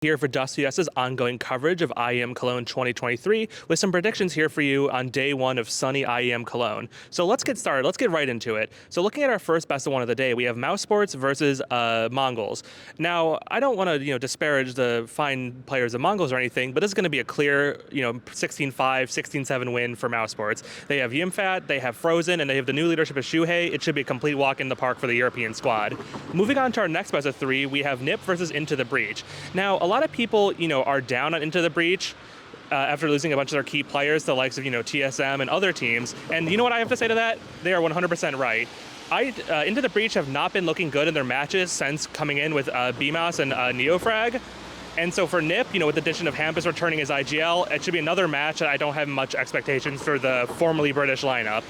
Here for DustUS's ongoing coverage of IEM Cologne 2023 with some predictions here for you on day one of sunny IEM Cologne. So let's get started. Let's get right into it. So looking at our first best of one of the day, we have Mnmzzz Sports versus Mongols. Now, I don't want to disparage the fine players of Mongols or anything, but this is going to be a clear 16-5, 16-7 win for Mnmzzz Sports. They have Yimfat, they have Frozen, and they have the new leadership of Shuhei. It should be a complete walk in the park for the European squad. Moving on to our next best of three, we have NiP versus Into the Breach. Now, a lot of people, are down on Into the Breach after losing a bunch of their key players to the likes of, TSM and other teams. And you know what I have to say to that? They are 100% right. Into the Breach have not been looking good in their matches since coming in with BMOS and Neofrag. And so for NiP, with the addition of Hampus returning as IGL, it should be another match that I don't have much expectations for the formerly British lineup.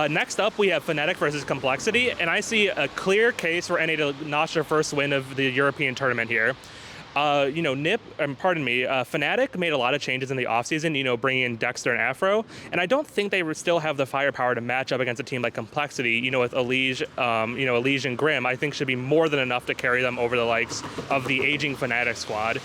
Next up, we have fnatic versus Complexity, and I see a clear case for NA to notch their first win of the European tournament here. NiP, fnatic made a lot of changes in the offseason, bringing in Dexter and Afro, and I don't think they still have the firepower to match up against a team like Complexity, with EliGE, EliGE and Grim. I think should be more than enough to carry them over the likes of the aging fnatic squad.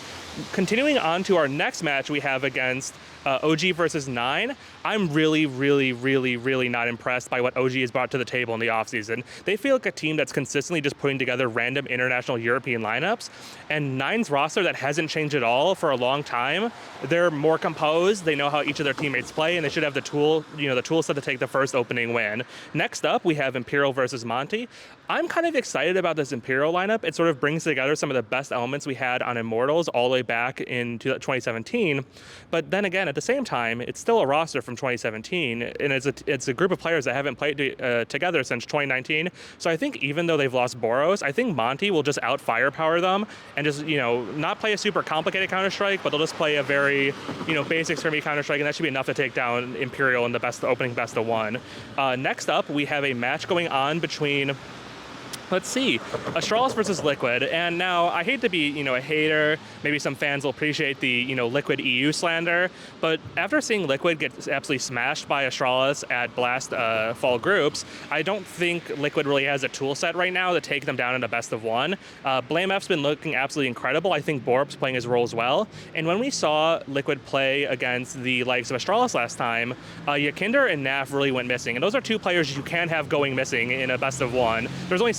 Continuing on to our next match we have against OG versus 9. I'm really not impressed by what OG has brought to the table in the offseason. They feel like a team that's consistently just putting together random international European lineups, and 9's roster that hasn't changed at all for a long time. They're more composed, they know how each of their teammates play, and they should have the tool set to take the first opening win. Next up, we have Imperial versus Monte. I'm kind of excited about this Imperial lineup. It sort of brings together some of the best elements we had on Immortals all the way back in 2017, but then again, at the same time, it's still a roster from 2017, and it's a group of players that haven't played together since 2019. So I think even though they've lost Boros, I think Monte will just out firepower them and just not play a super complicated Counter-Strike, but they'll just play a very basic scrimmy Counter-Strike, and that should be enough to take down Imperial in the opening best of one. Next up, we have a match going on between, let's see, Astralis versus Liquid. And now, I hate to be, a hater. Maybe some fans will appreciate the, Liquid EU slander. But after seeing Liquid get absolutely smashed by Astralis at Blast Fall Groups, I don't think Liquid really has a tool set right now to take them down in a best of one. BlameF's been looking absolutely incredible. I think Borb's playing his role as well. And when we saw Liquid play against the likes of Astralis last time, Yakinder and Naf really went missing. And those are two players you can't have going missing in a best of one. There's only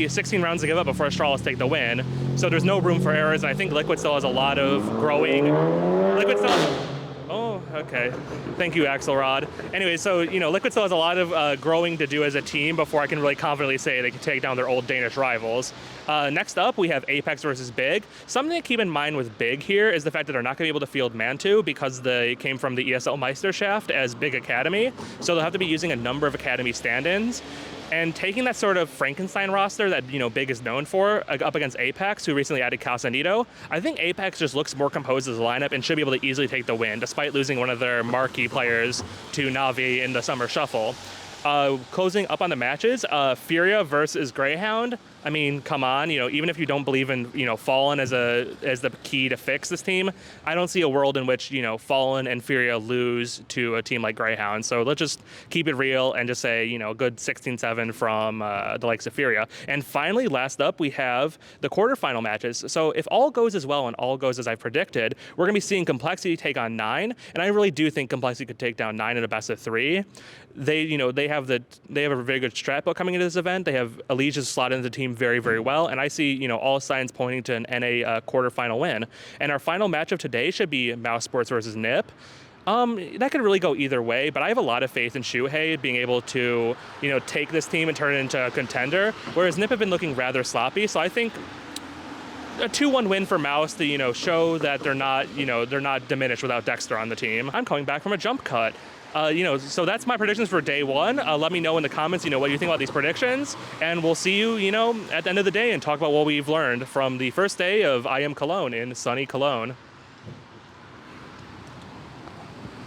16 rounds to give up before Astralis take the win, so there's no room for errors, and I think Liquid still has a lot of growing. Oh, okay. Thank you, Axelrod. Anyway, so, Liquid still has a lot of growing to do as a team before I can really confidently say they can take down their old Danish rivals. Next up, we have Apex versus Big. Something to keep in mind with Big here is the fact that they're not going to be able to field Mantu because they came from the ESL Meisterschaft as Big Academy, so they'll have to be using a number of Academy stand-ins. And taking that sort of Frankenstein roster that, Big is known for up against Apex, who recently added Casanito, I think Apex just looks more composed as a lineup and should be able to easily take the win, despite losing one of their marquee players to Na'Vi in the Summer Shuffle. Closing up on the matches, FURIA versus Grayhound. I mean, come on, even if you don't believe in, Fallen as the key to fix this team, I don't see a world in which, Fallen and FURIA lose to a team like Grayhound. So let's just keep it real and just say, good 16-7 from the likes of FURIA. And finally, last up, we have the quarterfinal matches. So if all goes as well and all goes as I predicted, we're going to be seeing Complexity take on 9, and I really do think Complexity could take down 9 in a best of 3. They have a very good strat book coming into this event. They have EliGE slotted into the team very well, and I see all signs pointing to an NA quarterfinal win. And our final match of today should be Mnmzzz Sports versus NiP. That could really go either way, but I have a lot of faith in Shuhei being able to take this team and turn it into a contender, whereas NiP have been looking rather sloppy. So I think a 2-1 win for Mnmzzz to show that they're not diminished without Dexter on the team. I'm coming back from a jump cut. So that's my predictions for day one. Let me know in the comments, what you think about these predictions, and we'll see you, at the end of the day and talk about what we've learned from the first day of IEM Cologne in sunny Cologne.